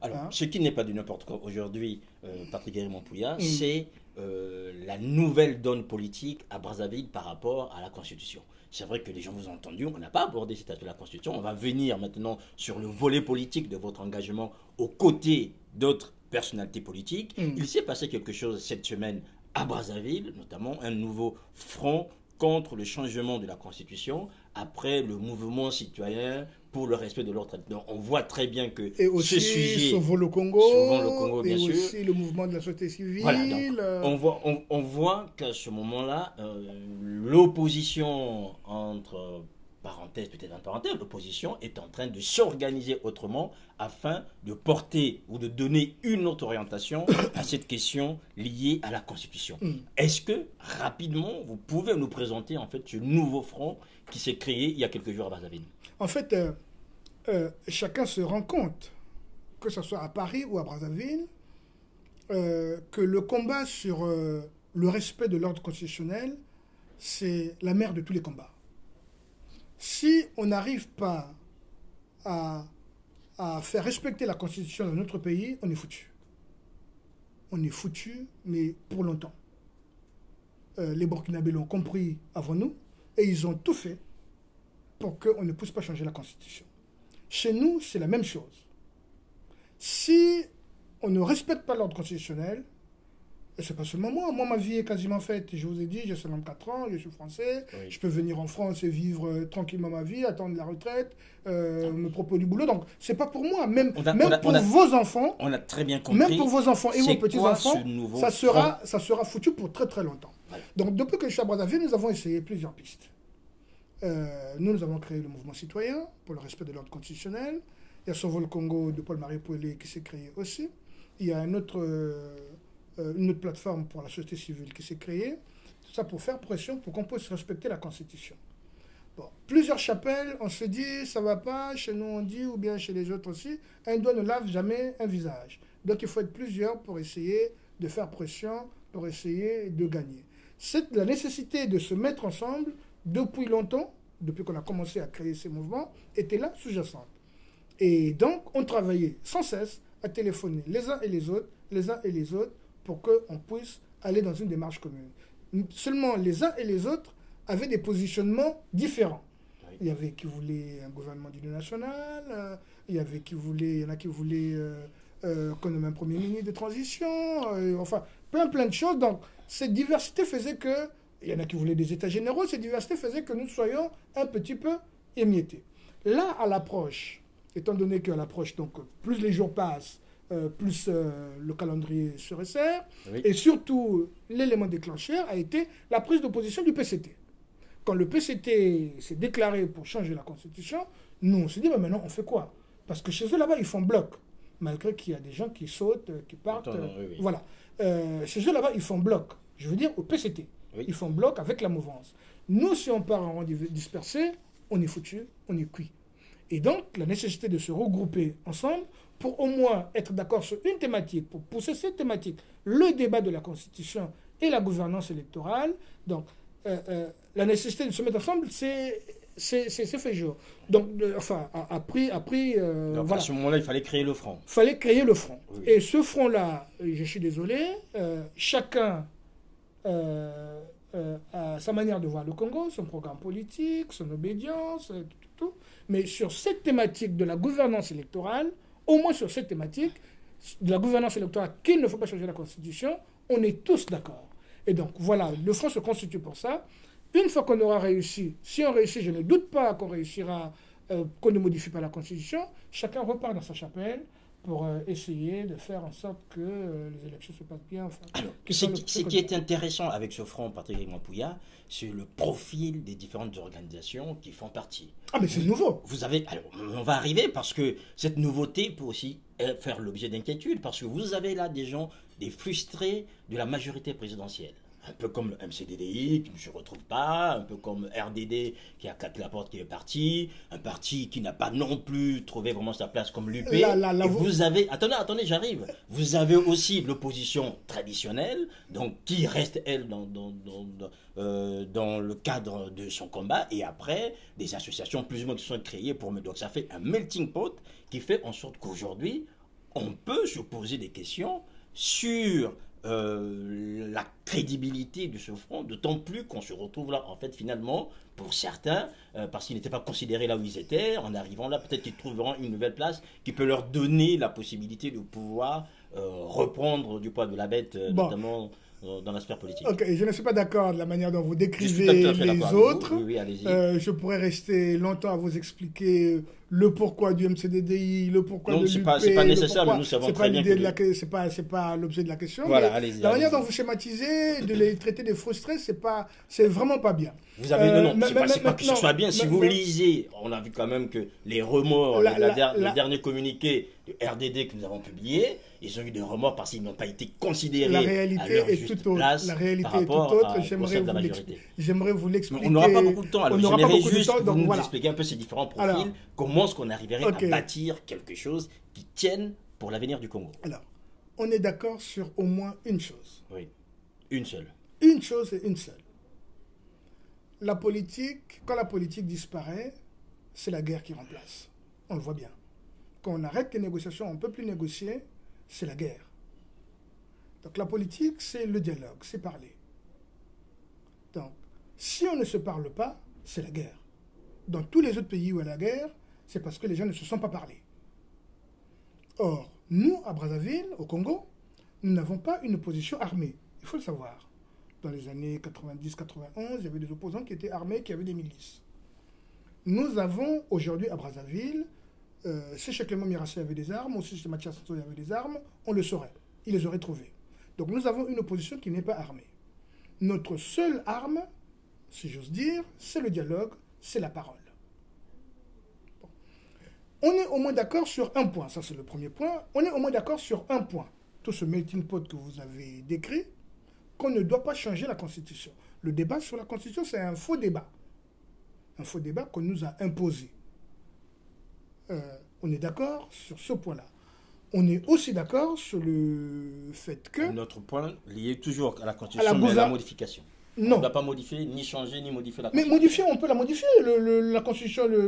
Alors, Hein? ce qui n'est pas du n'importe quoi aujourd'hui, Patrick Guéry-Montpouillat, c'est la nouvelle donne politique à Brazzaville par rapport à la Constitution. C'est vrai que les gens vous ont entendu, on n'a pas abordé cet aspect de la Constitution. On va venir maintenant sur le volet politique de votre engagement aux côtés d'autres personnalités politiques. Mm. Il s'est passé quelque chose cette semaine à Brazzaville, notamment un nouveau front contre le changement de la Constitution après le mouvement citoyen pour le respect de l'ordre. Donc on voit très bien que Et ce aussi sujet, Sauvons le souvent le Congo, Congo et bien sûr, aussi le mouvement de la société voilà, donc civile. on voit qu'à ce moment-là, l'opposition, entre parenthèses, peut-être entre parenthèses, l'opposition est en train de s'organiser autrement afin de porter ou de donner une autre orientation à cette question liée à la Constitution. Mm. Est-ce que, rapidement, vous pouvez nous présenter en fait ce nouveau front qui s'est créé il y a quelques jours à Brazzaville? En fait, chacun se rend compte, que ce soit à Paris ou à Brazzaville, que le combat sur le respect de l'ordre constitutionnel, c'est la mère de tous les combats. Si on n'arrive pas à, à faire respecter la Constitution dans notre pays, on est foutu. On est foutu, mais pour longtemps. Les Burkinabés l'ont compris avant nous, et ils ont tout fait pour qu'on ne puisse pas changer la Constitution. Chez nous, c'est la même chose. Si on ne respecte pas l'ordre constitutionnel, et c'est pas seulement moi, ma vie est quasiment faite. Je vous ai dit, j'ai 54 ans, je suis français, Oui. je peux venir en France et vivre tranquillement ma vie, attendre la retraite, me proposer du boulot. Donc, c'est pas pour moi. Même pour vos enfants, On a très bien compris. même pour vos enfants et vos petits-enfants, ça sera foutu pour très très longtemps. Voilà. Donc, depuis que je suis à Brazzaville, nous avons essayé plusieurs pistes. Nous avons créé le mouvement citoyen pour le respect de l'ordre constitutionnel. Il y a Sauvons le Congo de Paul-Marie Pouellet qui s'est créé aussi. Il y a une autre plateforme pour la société civile qui s'est créée. Tout ça pour faire pression pour qu'on puisse respecter la Constitution. Bon, plusieurs chapelles, on se dit, ça va pas, chez nous on dit, ou bien chez les autres aussi, un doigt ne lave jamais un visage. Donc il faut être plusieurs pour essayer de faire pression, pour essayer de gagner. C'est la nécessité de se mettre ensemble depuis longtemps, depuis qu'on a commencé à créer ces mouvements, était là sous-jacente. Et donc, on travaillait sans cesse à téléphoner les uns et les autres, pour qu'on puisse aller dans une démarche commune. Seulement, les uns et les autres avaient des positionnements différents. Oui. Il y avait qui voulaient un gouvernement d'union nationale, il y en a qui voulaient qu'on nomme un premier ministre de transition, enfin, plein de choses. Donc, cette diversité faisait que, il y en a qui voulaient des états généraux, cette diversité faisait que nous soyons un petit peu émiettés. Là, à l'approche, étant donné qu'à l'approche, donc, plus les jours passent, plus le calendrier se resserre, oui. Et surtout, l'élément déclencheur a été la prise de position du PCT. Quand le PCT s'est déclaré pour changer la Constitution, nous, on s'est dit, bah, maintenant, on fait quoi? Parce que chez eux, là-bas, ils font bloc, malgré qu'il y a des gens qui sautent, qui partent. Oui. Voilà. Chez eux, là-bas, ils font bloc. Je veux dire, au PCT. Oui. Ils font bloc avec la mouvance. Nous, si on part en rang dispersé, on est foutu, on est cuit. Et donc, la nécessité de se regrouper ensemble pour au moins être d'accord sur une thématique, pour pousser cette thématique, le débat de la Constitution et la gouvernance électorale. Donc, la nécessité de se mettre ensemble, c'est fait jour. Donc, enfin, donc, voilà. À ce moment-là, il fallait créer le front. Il fallait créer le front. Oui. Et ce front-là, je suis désolé, chacun a sa manière de voir le Congo, son programme politique, son obédience, tout. Mais sur cette thématique de la gouvernance électorale, au moins sur cette thématique de la gouvernance électorale, qu'il ne faut pas changer la Constitution, on est tous d'accord. Et donc, voilà, le front se constitue pour ça. Une fois qu'on aura réussi, si on réussit, je ne doute pas qu'on réussira, qu'on ne modifie pas la Constitution, chacun repart dans sa chapelle pour essayer de faire en sorte que les élections se passent bien. Enfin, alors, ce qui est intéressant avec ce front, Patrick Guéry-Montpouillat, c'est le profil des différentes organisations qui font partie. Ah, mais c'est nouveau. Vous avez, alors, on va arriver parce que cette nouveauté peut aussi faire l'objet d'inquiétude, parce que vous avez là des gens, des frustrés de la majorité présidentielle. Un peu comme le MCDDI qui ne se retrouve pas, un peu comme RDD qui a claqué la porte qui est parti, un parti qui n'a pas non plus trouvé vraiment sa place comme l'UP. Vous avez, attendez, j'arrive. Vous avez aussi l'opposition traditionnelle, donc qui reste elle dans le cadre de son combat, et après des associations plus ou moins qui sont créées pour donc ça fait un melting pot qui fait en sorte qu'aujourd'hui on peut se poser des questions sur la crédibilité de ce front, d'autant plus qu'on se retrouve là, en fait, finalement, pour certains, parce qu'ils n'étaient pas considérés là où ils étaient, en arrivant là, peut-être qu'ils trouveront une nouvelle place qui peut leur donner la possibilité de pouvoir reprendre du poids de la bête, notamment dans la sphère politique. Ok, je ne suis pas d'accord de la manière dont vous Je décrivez suis tout à fait les d'accord avec autres. vous. Oui, allez-y. Je pourrais rester longtemps à vous expliquer le pourquoi du MCDDI, le pourquoi Non, de c'est l'UP. pas nécessaire, mais nous savons c'est pas très bien l'idée que... c'est pas l'objet de la question. Voilà, mais allez-y. la manière allez-y. dont vous schématisez, de les traiter de frustrés, c'est vraiment pas bien. Vous avez non, c'est pas que ce non, soit bien. Si vous lisez, on a vu quand même que les remords, le dernier communiqué du RDD que nous avons publié, ils ont eu des remords parce qu'ils n'ont pas été considérés la à réalité leur est juste tout autre. place La réalité par est tout rapport autre. J'aimerais vous l'expliquer. On n'aura pas beaucoup de temps. Alors, j'aimerais juste donc vous voilà. expliquer un peu ces différents profils. Alors, comment est-ce qu'on arriverait ok. à bâtir quelque chose qui tienne pour l'avenir du Congo. Alors, on est d'accord sur au moins une chose. Oui, une seule. Une chose et une seule. La politique, quand la politique disparaît, c'est la guerre qui remplace. On le voit bien. Quand on arrête les négociations, on ne peut plus négocier, c'est la guerre. Donc la politique, c'est le dialogue, c'est parler. Donc, si on ne se parle pas, c'est la guerre. Dans tous les autres pays où il y a la guerre, c'est parce que les gens ne se sont pas parlé. Or, nous, à Brazzaville, au Congo, nous n'avons pas une opposition armée. Il faut le savoir. Dans les années 90-91, il y avait des opposants qui étaient armés, qui avaient des milices. Nous avons aujourd'hui à Brazzaville, si chez Clément Mirassi avait des armes, ou si chez Mathias Santo avait des armes, on le saurait. Il les aurait trouvées. Donc nous avons une opposition qui n'est pas armée. Notre seule arme, si j'ose dire, c'est le dialogue, c'est la parole. Bon. On est au moins d'accord sur un point, ça c'est le premier point. On est au moins d'accord sur un point. Tout ce melting pot que vous avez décrit, qu'on ne doit pas changer la Constitution. Le débat sur la Constitution, c'est un faux débat. Un faux débat qu'on nous a imposé. On est d'accord sur ce point-là. On est aussi d'accord sur le fait que... Notre point lié toujours à la Constitution, mais à la modification. Non. On ne doit pas modifier, ni changer, ni modifier la Constitution. Mais modifier, on peut la modifier. La Constitution le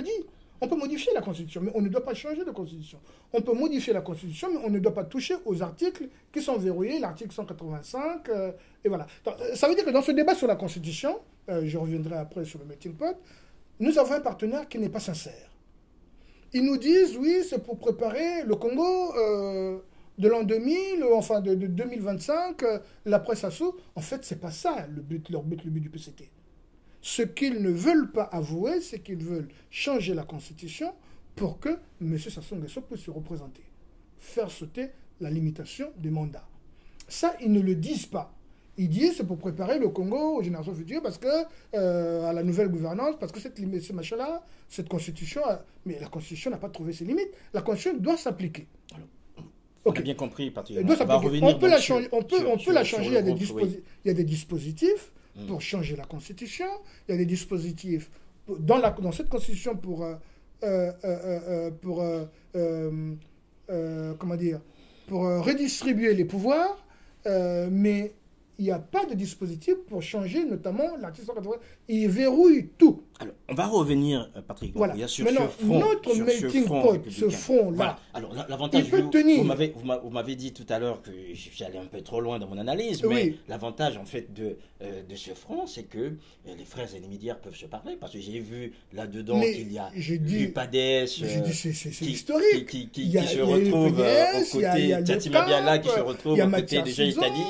dit. On peut modifier la Constitution, mais on ne doit pas changer la Constitution. On peut modifier la Constitution, mais on ne doit pas toucher aux articles qui sont verrouillés, l'article 185, et voilà. Donc, ça veut dire que dans ce débat sur la Constitution, je reviendrai après sur le melting pot, nous avons un partenaire qui n'est pas sincère. Ils nous disent, oui, c'est pour préparer le Congo de l'an 2000, enfin de 2025, l'après Sassou. En fait, c'est pas ça le but du PCT. Ce qu'ils ne veulent pas avouer, c'est qu'ils veulent changer la Constitution pour que M. Sassou Nguesso puisse se représenter. Faire sauter la limitation des mandats. Ça, ils ne le disent pas. Ils disent c'est pour préparer le Congo aux générations futures parce que à la nouvelle gouvernance, parce que ce machin-là, cette Constitution, mais la Constitution n'a pas trouvé ses limites. La Constitution doit s'appliquer. On a bien compris, Patrick. On peut la changer. On peut la changer. Il y a des dispositifs pour changer la Constitution. Il y a des dispositifs dans cette Constitution pour redistribuer les pouvoirs, mais il n'y a pas de dispositif pour changer, notamment l'article 180. Il verrouille tout. Alors, on va revenir, Patrick, voilà. sur maintenant, ce front. Notre melting pot, ce front-là, voilà. Alors, l'avantage, vous m'avez dit tout à l'heure que j'allais un peu trop loin dans mon analyse, mais oui. L'avantage, en fait, de ce front, c'est que les frères ennemis d'hier peuvent se parler, parce que j'ai vu là-dedans qu'il y a l'UPADES c'est historique. qui se retrouve aux côtés, Tchatima Biala qui se retrouve aux côtés de Jean Itali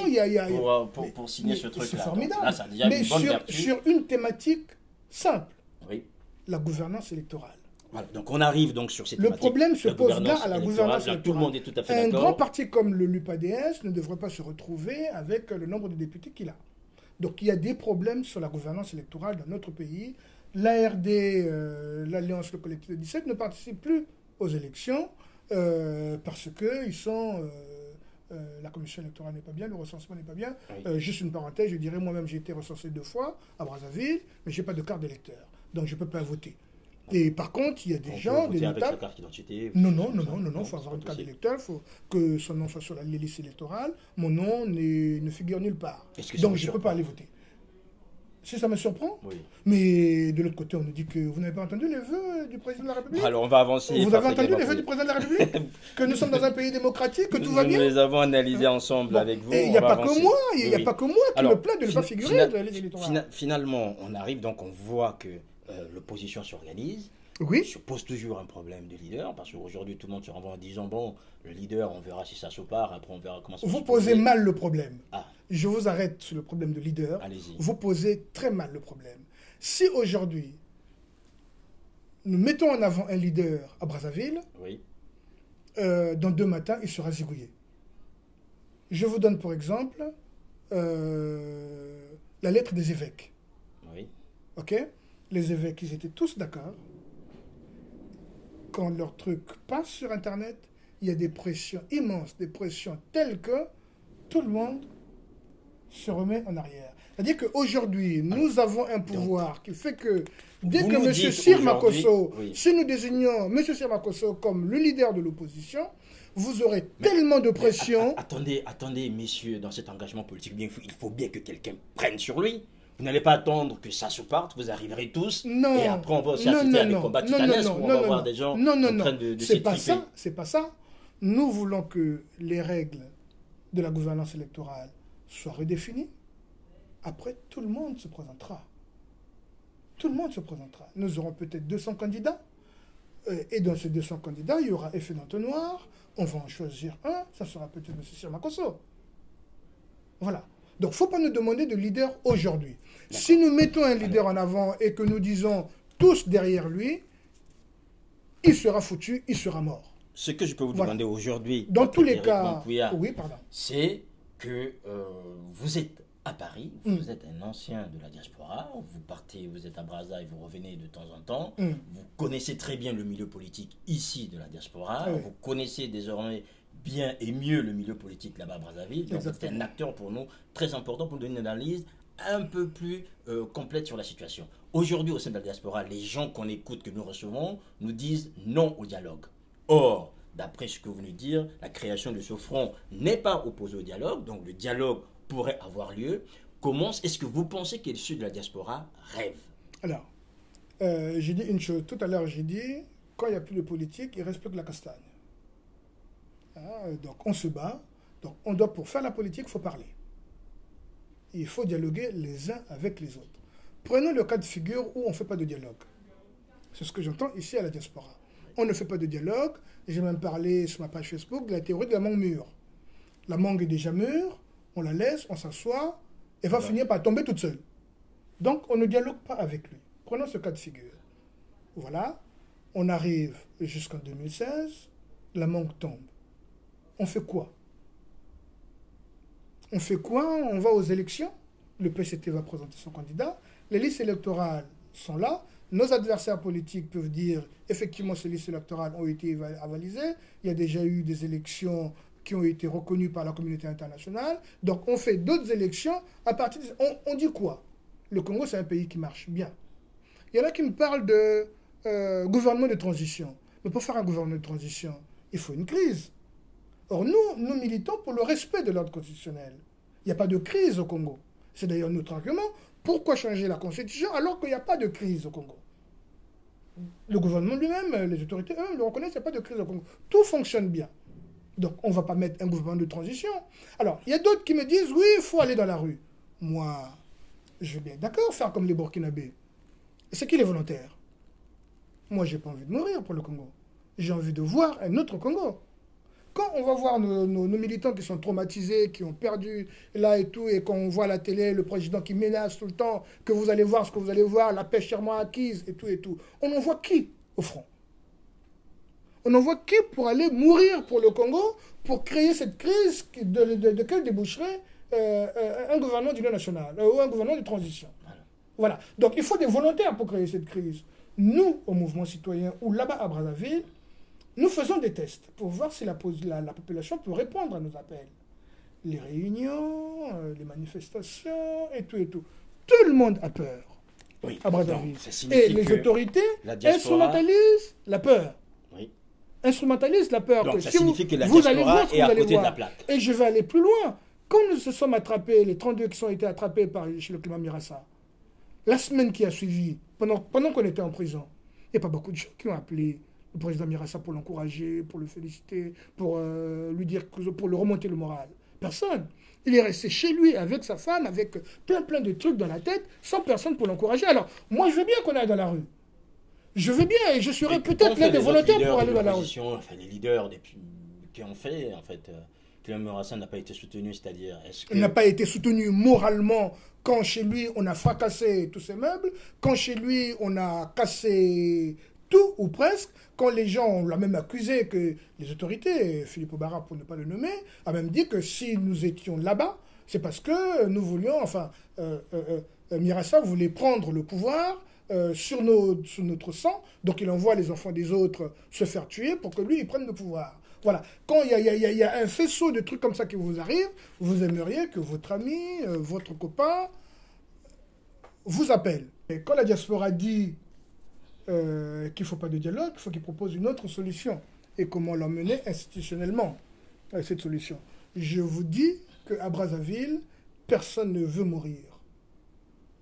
pour signer ce truc-là. C'est formidable. Là, ça a déjà une bonne vertu. Sur une thématique simple, oui. La gouvernance électorale. Voilà. Donc on arrive donc sur cette thématique. Le problème se pose là à la gouvernance électorale. Tout le monde est tout à fait d'accord. Un grand parti comme l'UPADS ne devrait pas se retrouver avec le nombre de députés qu'il a. Donc il y a des problèmes sur la gouvernance électorale dans notre pays. L'ARD, l'Alliance Le Collectif 17, ne participe plus aux élections parce que ils sont... la commission électorale n'est pas bien, le recensement n'est pas bien. Oui. Juste une parenthèse, je dirais, moi-même j'ai été recensé 2 fois à Brazzaville, mais je n'ai pas de carte d'électeur, donc je ne peux pas voter. Et par contre, il y a des gens, des notables... Avec sa carte d'identité. Non, il faut avoir une carte d'électeur, il faut que son nom soit sur les listes électorales. Mon nom ne figure nulle part, donc je ne peux pas aller voter. Si ça me surprend. Oui. Mais de l'autre côté, on nous dit que vous n'avez pas entendu les vœux du président de la République. Alors, on va avancer. Vous avez entendu les vœux du président de la République? Que nous sommes dans un pays démocratique, que tout va bien? Nous les avons analysés ensemble avec vous. Il n'y a pas que moi, il n'y a pas que moi qui me plains de ne pas figurer dans les électorats. Finalement, on arrive, donc on voit que l'opposition s'organise. Oui. Se pose toujours un problème de leader, parce qu'aujourd'hui, tout le monde se renvoie en disant, bon, le leader, on verra si ça se part, après on verra comment ça se passe. Vous posez mal le problème. Ah. Je vous arrête sur le problème de leader. Allez-y. Vous posez très mal le problème. Si aujourd'hui, nous mettons en avant un leader à Brazzaville, oui. Dans 2 matins, il sera zigouillé. Je vous donne pour exemple la lettre des évêques. Oui. Ok? Les évêques, ils étaient tous d'accord. Quand leur truc passe sur Internet, il y a des pressions immenses, des pressions telles que tout le monde se remet en arrière. C'est-à-dire qu'aujourd'hui, nous avons un pouvoir qui fait que dès que M. Cyr Makosso, oui. si nous désignons M. Cyr Makosso comme le leader de l'opposition, vous aurez tellement de pression. Attendez, messieurs, dans cet engagement politique, il faut bien que quelqu'un prenne sur lui. Vous n'allez pas attendre que ça se parte, vous arriverez tous, non, et après on va aussi assister à des combats titanesques où on va voir des gens en train de s'étriper. C'est pas ça. Nous voulons que les règles de la gouvernance électorale soient redéfinies. Après, tout le monde se présentera. Tout le monde se présentera. Nous aurons peut-être 200 candidats. Et dans ces 200 candidats, il y aura effet d'entonnoir. On va en choisir un. Ça sera peut-être M. Cyr Makosso. Voilà. Donc, il ne faut pas nous demander de leader aujourd'hui. Si nous mettons un leader en avant et que nous disons tous derrière lui, il sera foutu, il sera mort. Ce que je peux vous demander aujourd'hui, dans tous les cas, c'est que vous êtes à Paris, vous êtes un ancien de la diaspora, vous partez, vous êtes à Brazza et vous revenez de temps en temps, vous connaissez très bien le milieu politique ici de la diaspora, vous connaissez désormais bien et mieux le milieu politique là-bas à Brazzaville, donc c'est un acteur pour nous très important pour nous donner une analyse un peu plus complète sur la situation. Aujourd'hui au sein de la diaspora, les gens qu'on écoute, que nous recevons, nous disent non au dialogue. Or, d'après ce que vous venez de dire, la création de ce front n'est pas opposée au dialogue, donc le dialogue pourrait avoir lieu. Comment est-ce que vous pensez que ceux de la diaspora rêvent? Alors, j'ai dit une chose. Tout à l'heure, j'ai dit, quand il n'y a plus de politique, il ne reste plus que la castagne. Donc, on se bat. Donc, on doit, pour faire la politique, il faut parler. Il faut dialoguer les uns avec les autres. Prenons le cas de figure où on ne fait pas de dialogue. C'est ce que j'entends ici à la diaspora. On ne fait pas de dialogue. J'ai même parlé sur ma page Facebook de la théorie de la mangue mûre. La mangue est déjà mûre, on la laisse, on s'assoit, elle va finir par tomber toute seule. Donc, on ne dialogue pas avec lui. Prenons ce cas de figure. Voilà, on arrive jusqu'en 2016, la mangue tombe. On fait quoi? On fait quoi? On va aux élections, le PCT va présenter son candidat, les listes électorales sont là, nos adversaires politiques peuvent dire effectivement ces listes électorales ont été avalisées, il y a déjà eu des élections qui ont été reconnues par la communauté internationale, donc on fait d'autres élections, à partir de... on dit quoi? Le Congo c'est un pays qui marche bien. Il y en a qui me parlent de gouvernement de transition, mais pour faire un gouvernement de transition, il faut une crise. Or nous militons pour le respect de l'ordre constitutionnel. Il n'y a pas de crise au Congo. C'est d'ailleurs notre argument. Pourquoi changer la constitution alors qu'il n'y a pas de crise au Congo? Le gouvernement lui-même, les autorités eux le reconnaissent, il n'y a pas de crise au Congo. Tout fonctionne bien. Donc on ne va pas mettre un gouvernement de transition. Alors, il y a d'autres qui me disent, oui, il faut aller dans la rue. Moi, je vais bien d'accord faire comme les Burkinabés. C'est qui les volontaires? Moi, je n'ai pas envie de mourir pour le Congo. J'ai envie de voir un autre Congo. Quand on va voir nos militants qui sont traumatisés, qui ont perdu là et tout, et qu'on voit à la télé le président qui menace tout le temps, que vous allez voir ce que vous allez voir, la paix chèrement acquise et tout, on envoie qui au front? On envoie qui pour aller mourir pour le Congo, pour créer cette crise de quelle déboucherait un gouvernement d'union nationale, ou un gouvernement de transition. Voilà. Donc il faut des volontaires pour créer cette crise. Nous, au mouvement citoyen, ou là-bas à Brazzaville, nous faisons des tests pour voir si la population peut répondre à nos appels. Les réunions, les manifestations et tout. Tout le monde a peur à Brazzaville. Et les autorités instrumentalisent la peur. Oui. Instrumentalisent la peur. Donc que ça si signifie que la vous allez voir diaspora est à côté de la plaque. Et je vais aller plus loin. Quand nous se sommes attrapés, les 32 qui ont été attrapés par chez le climat Mirassa, La semaine qui a suivi, pendant qu'on était en prison, il n'y a pas beaucoup de gens qui ont appelé le président Mirassa pour l'encourager, pour le féliciter, pour lui dire, pour le remonter le moral. Personne. Il est resté chez lui avec sa femme, avec plein de trucs dans la tête, sans personne pour l'encourager. Alors, moi, je veux bien qu'on aille dans la rue. Je veux bien et je serais peut-être l'un des volontaires pour aller dans la rue. Enfin, les leaders qui ont fait, en fait, Clément Mirassa n'a pas été soutenu, c'est-à-dire, Il n'a pas été soutenu moralement quand chez lui on a fracassé tous ses meubles, quand chez lui on a cassé tout ou presque, quand les gens, on l'a même accusé que les autorités, Philippe Obara pour ne pas le nommer, a même dit que si nous étions là-bas, c'est parce que nous voulions, enfin, Mirassa voulait prendre le pouvoir sur notre sang, donc il envoie les enfants des autres se faire tuer pour que lui, il prenne le pouvoir. Voilà. Quand il y a un faisceau de trucs comme ça qui vous arrive, vous aimeriez que votre ami, votre copain, vous appelle. Et quand la diaspora dit qu'il ne faut pas de dialogue, il faut qu'il propose une autre solution. Et comment l'emmener institutionnellement, cette solution. Je vous dis qu'à Brazzaville, personne ne veut mourir.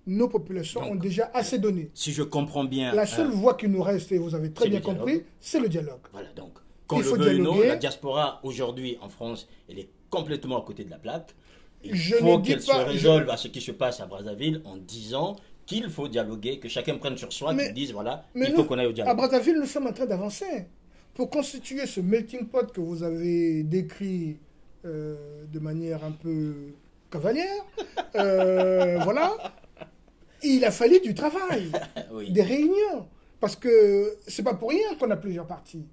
Nos populations ont déjà assez donné. Si je comprends bien... La seule voie qui nous reste, et vous avez très bien compris, c'est le dialogue. Voilà, donc, qu'on le veuille ou non, la diaspora, aujourd'hui, en France, elle est complètement à côté de la plaque. Il faut qu'elle se résolve à ce qui se passe à Brazzaville en disant qu'il faut dialoguer, que chacun prenne sur soi, qu'il dise, voilà, il faut qu'on aille au dialogue. À Brazzaville, nous sommes en train d'avancer. Pour constituer ce melting pot que vous avez décrit de manière un peu cavalière, voilà, il a fallu du travail, oui. Des réunions. Parce que c'est pas pour rien qu'on a plusieurs partis.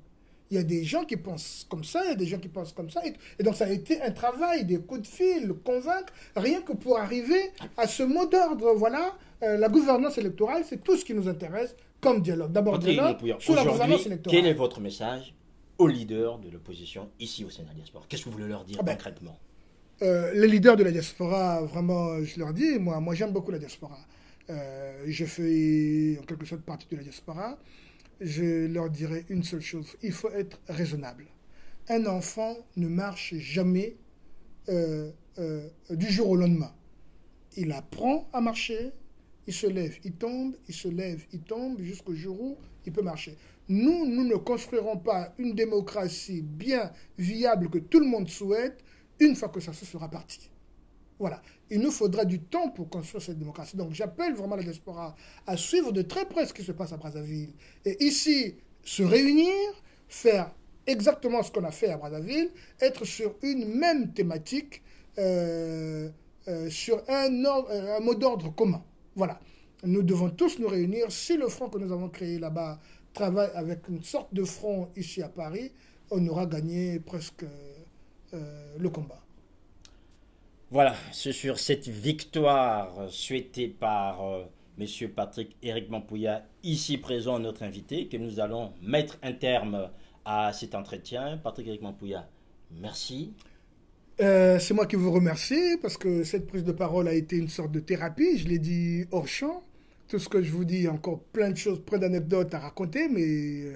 Il y a des gens qui pensent comme ça, il y a des gens qui pensent comme ça. Et donc ça a été un travail, des coups de fil, convaincre, rien que pour arriver à ce mot d'ordre. Voilà, la gouvernance électorale, c'est tout ce qui nous intéresse comme dialogue. D'abord dialogue sur la gouvernance électorale. Quel est votre message aux leaders de l'opposition ici au Sénat Diaspora? Qu'est-ce que vous voulez leur dire concrètement? Les leaders de la diaspora, vraiment, je leur dis, moi j'aime beaucoup la diaspora. Je fais en quelque sorte partie de la diaspora. Je leur dirais une seule chose, il faut être raisonnable. Un enfant ne marche jamais du jour au lendemain. Il apprend à marcher, il se lève, il tombe, il se lève, il tombe, jusqu'au jour où il peut marcher. Nous ne construirons pas une démocratie bien viable que tout le monde souhaite une fois que ça se sera parti. Voilà. Il nous faudra du temps pour construire cette démocratie. Donc j'appelle vraiment la diaspora à suivre de très près ce qui se passe à Brazzaville. Et ici, se réunir, faire exactement ce qu'on a fait à Brazzaville, être sur une même thématique, sur un mot d'ordre commun. Voilà. Nous devons tous nous réunir. Si le front que nous avons créé là-bas travaille avec une sorte de front ici à Paris, on aura gagné presque le combat. Voilà, c'est sur cette victoire souhaitée par M. Patrick Éric Mampouya, ici présent, notre invité, que nous allons mettre un terme à cet entretien. Patrick Éric Mampouya, merci. C'est moi qui vous remercie parce que cette prise de parole a été une sorte de thérapie. Je l'ai dit hors champ. Tout ce que je vous dis, encore plein de choses, plein d'anecdotes à raconter, mais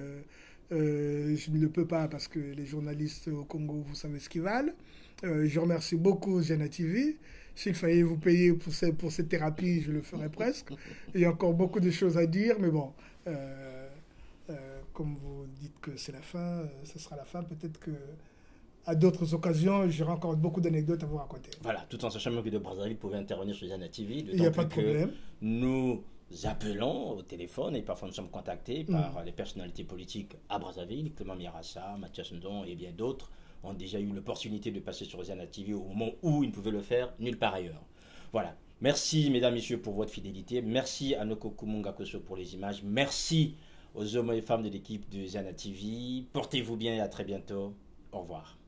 je ne le peux pas parce que les journalistes au Congo, vous savez ce qu'ils valent. Je remercie beaucoup Ziana TV. S'il fallait vous payer pour cette thérapie, je le ferais presque. Il y a encore beaucoup de choses à dire, mais bon, comme vous dites que c'est la fin, ce sera la fin. Peut-être qu'à d'autres occasions, j'aurai encore beaucoup d'anecdotes à vous raconter. Voilà, tout en sachant que de Brazzaville pouvait intervenir sur Ziana TV. Il n'y a pas de problème. Nous appelons au téléphone et parfois nous sommes contactés par les personnalités politiques à Brazzaville, Clément Mirassa, Mathias Ndon et bien d'autres, ont déjà eu l'opportunité de passer sur Ziana TV au moment où ils ne pouvaient le faire nulle part ailleurs. Voilà. Merci, mesdames, messieurs, pour votre fidélité. Merci à Noko Kumunga Koso pour les images. Merci aux hommes et femmes de l'équipe de Ziana TV. Portez-vous bien et à très bientôt. Au revoir.